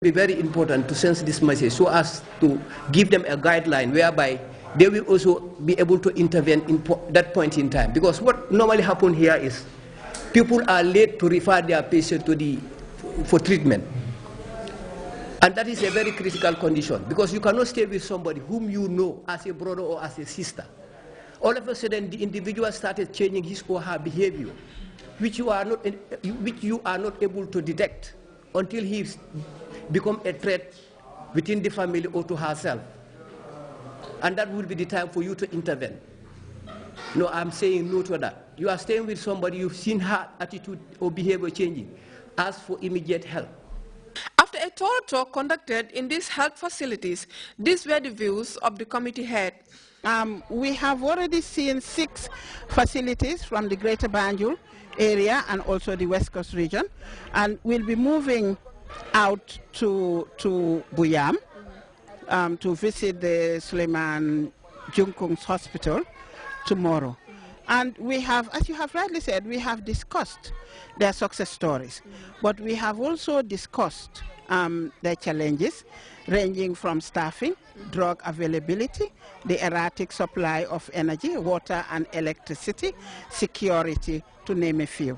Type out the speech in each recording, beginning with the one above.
Be very important to sense this message so as to give them a guideline whereby they will also be able to intervene in that point in time. Because what normally happens here is people are late to refer their patient for treatment. And that is a very critical condition because you cannot stay with somebody whom you know as a brother or as a sister. All of a sudden the individual started changing his or her behavior, which you are not able to detect until he's become a threat within the family or to herself. And that will be the time for you to intervene. No, I'm saying no to that. You are staying with somebody, you've seen her attitude or behavior changing. Ask for immediate help. After a thorough talk conducted in these health facilities, these were the views of the committee head. We have already seen 6 facilities from the Greater Banjul area and also the West Coast region, and we'll be moving out to Buyam to visit the Suleiman Junkung's hospital tomorrow. And we have, as you have rightly said, we have discussed their success stories, but we have also discussed their challenges ranging from staffing, drug availability, the erratic supply of energy, water and electricity, security, to name a few.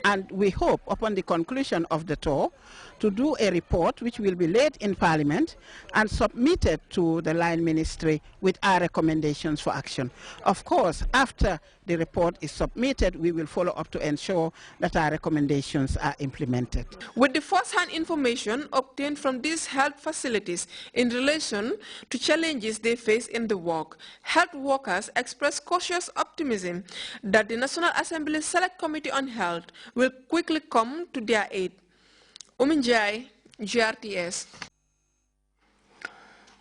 And we hope, upon the conclusion of the tour, to do a report which will be laid in Parliament and submitted to the Line Ministry with our recommendations for action. Of course, after the report is submitted, we will follow up to ensure that our recommendations are implemented. With the first-hand information obtained from these health facilities in relation to challenges they face in the work, health workers express cautious optimism that the National Assembly Select Committee on Health will quickly come to their aid. Uminjai, Grts.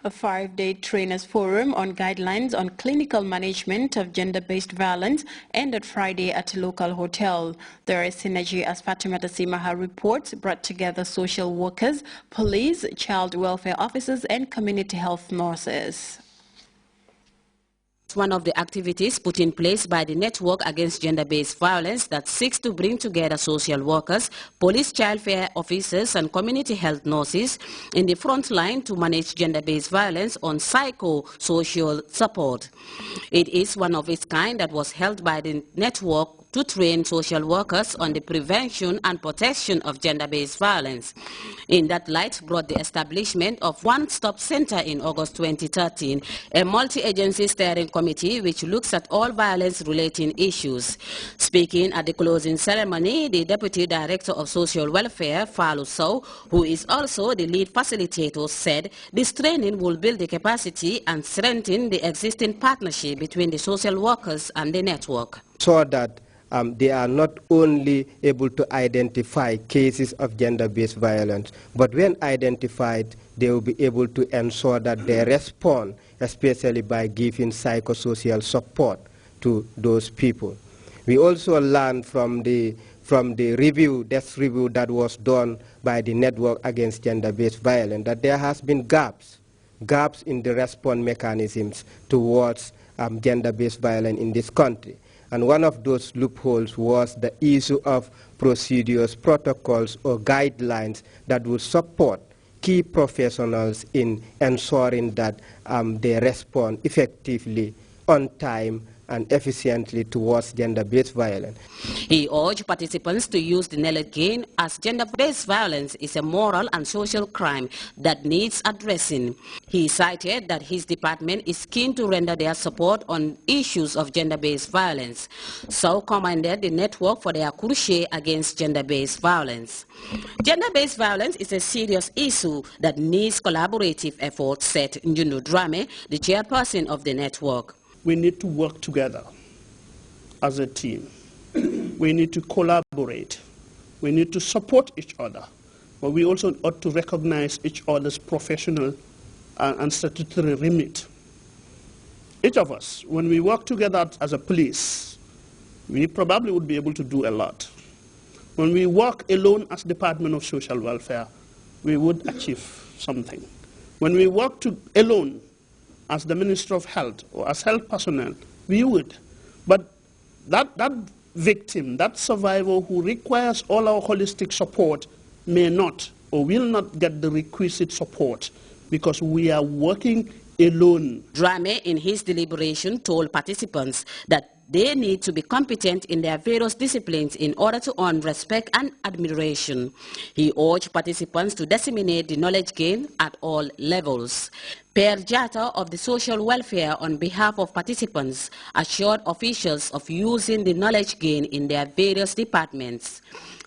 A 5-day trainers forum on guidelines on clinical management of gender-based violence ended Friday at a local hotel. There is synergy, as Fatimata Simaha reports, brought together social workers, police, child welfare officers and community health nurses. One of the activities put in place by the Network Against Gender-Based Violence that seeks to bring together social workers, police, child welfare officers and community health nurses in the front line to manage gender-based violence on psycho-social support. It is one of its kind that was held by the network to train social workers on the prevention and protection of gender-based violence. In that light brought the establishment of One Stop Center in August 2013, a multi-agency steering committee which looks at all violence-related issues. Speaking at the closing ceremony, the Deputy Director of Social Welfare, Falu Sow, who is also the lead facilitator, said this training will build the capacity and strengthen the existing partnership between the social workers and the network. So that they are not only able to identify cases of gender-based violence, but when identified, they will be able to ensure that they respond, especially by giving psychosocial support to those people. We also learned from the desk review that was done by the Network Against Gender-Based Violence that there has been gaps in the response mechanisms towards gender-based violence in this country. And one of those loopholes was the issue of procedures, protocols, or guidelines that would support key professionals in ensuring that they respond effectively, on time, and efficiently towards gender-based violence. He urged participants to use the knowledge gained as gender-based violence is a moral and social crime that needs addressing. He cited that his department is keen to render their support on issues of gender-based violence. So commended the network for their crusade against gender-based violence. Gender-based violence is a serious issue that needs collaborative efforts, said Njundu Drame, the chairperson of the network. We need to work together as a team. We need to collaborate. We need to support each other. But we also ought to recognize each other's professional and statutory remit. Each of us, when we work together as a police, we probably would be able to do a lot. When we work alone as Department of Social Welfare, we would achieve something. When we work alone as the Minister of Health or as health personnel, we would. But that victim, that survivor who requires all our holistic support may not or will not get the requisite support because we are working alone. Drame, in his deliberation, told participants that they need to be competent in their various disciplines in order to earn respect and admiration. He urged participants to disseminate the knowledge gained at all levels. Per Jata of the Social Welfare, on behalf of participants, assured officials of using the knowledge gained in their various departments.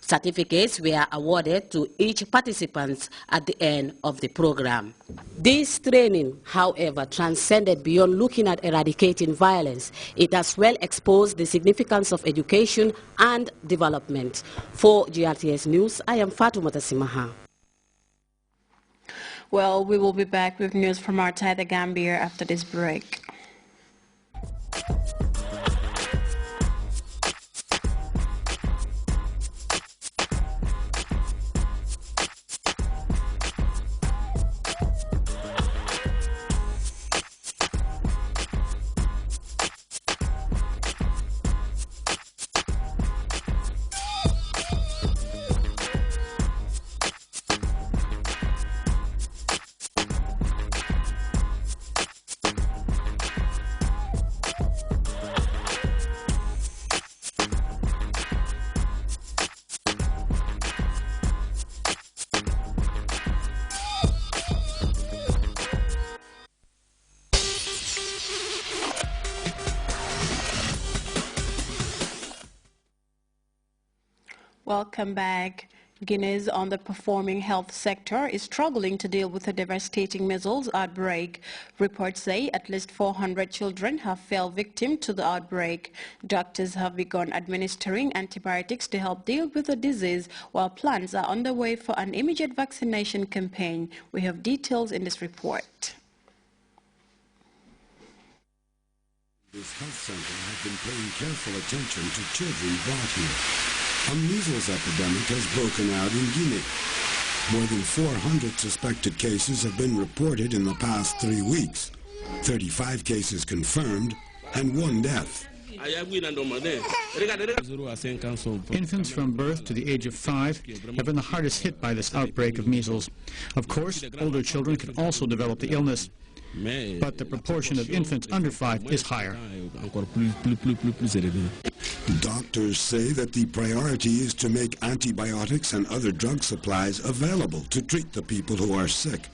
Certificates were awarded to each participant at the end of the program. This training, however, transcended beyond looking at eradicating violence. It has well exposed the significance of education and development. For GRTS News, I am Fatoumata Simaha. Well, we will be back with news from outside the Gambia after this break. Welcome back. Guinea's underperforming health sector is struggling to deal with a devastating measles outbreak. Reports say at least 400 children have fell victim to the outbreak. Doctors have begun administering antibiotics to help deal with the disease, while plans are underway for an immediate vaccination campaign. We have details in this report. This health center has been paying careful attention to children brought here. A measles epidemic has broken out in Guinea. More than 400 suspected cases have been reported in the past 3 weeks. 35 cases confirmed and 1 death. Infants from birth to the age of 5 have been the hardest hit by this outbreak of measles. Of course, older children can also develop the illness, but the proportion of infants under 5 is higher. Doctors say that the priority is to make antibiotics and other drug supplies available to treat the people who are sick.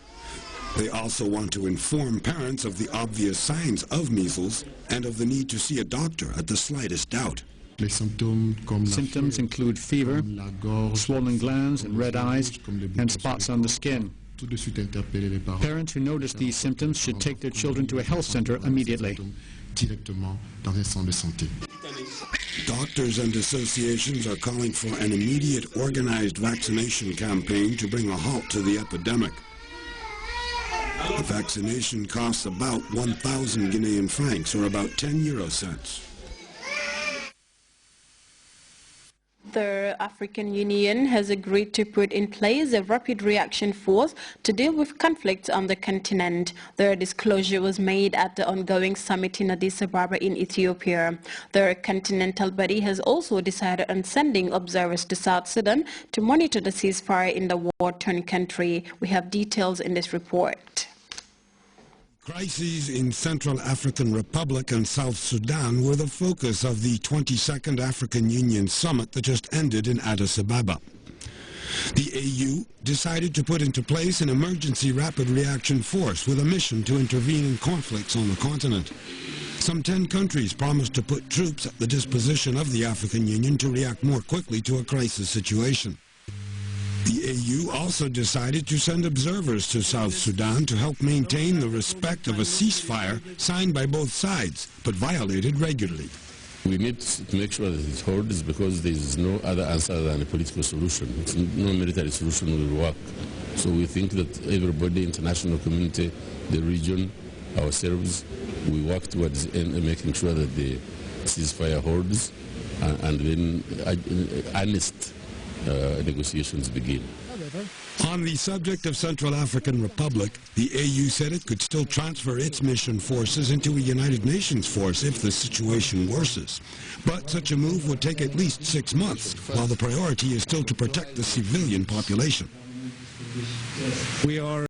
They also want to inform parents of the obvious signs of measles and of the need to see a doctor at the slightest doubt. Symptoms include fever, swollen glands and red eyes, and spots on the skin. Parents who notice these symptoms should take their children to a health center immediately. Doctors and associations are calling for an immediate organized vaccination campaign to bring a halt to the epidemic. The vaccination costs about 1,000 Guinean francs, or about 10 euro cents. The African Union has agreed to put in place a rapid reaction force to deal with conflicts on the continent. The disclosure was made at the ongoing summit in Addis Ababa in Ethiopia. The continental body has also decided on sending observers to South Sudan to monitor the ceasefire in the war-torn country. We have details in this report. Crises in Central African Republic and South Sudan were the focus of the 22nd African Union Summit that just ended in Addis Ababa. The AU decided to put into place an emergency rapid reaction force with a mission to intervene in conflicts on the continent. Some 10 countries promised to put troops at the disposition of the African Union to react more quickly to a crisis situation. The AU also decided to send observers to South Sudan to help maintain the respect of a ceasefire signed by both sides, but violated regularly. We need to make sure that it holds, because there is no other answer than a political solution. No military solution will work. So we think that everybody, international community, the region, ourselves, we work towards making sure that the ceasefire holds, and then honest negotiations begin. On the subject of Central African Republic, the AU said it could still transfer its mission forces into a United Nations force if the situation worsens. But such a move would take at least 6 months, while the priority is still to protect the civilian population. We are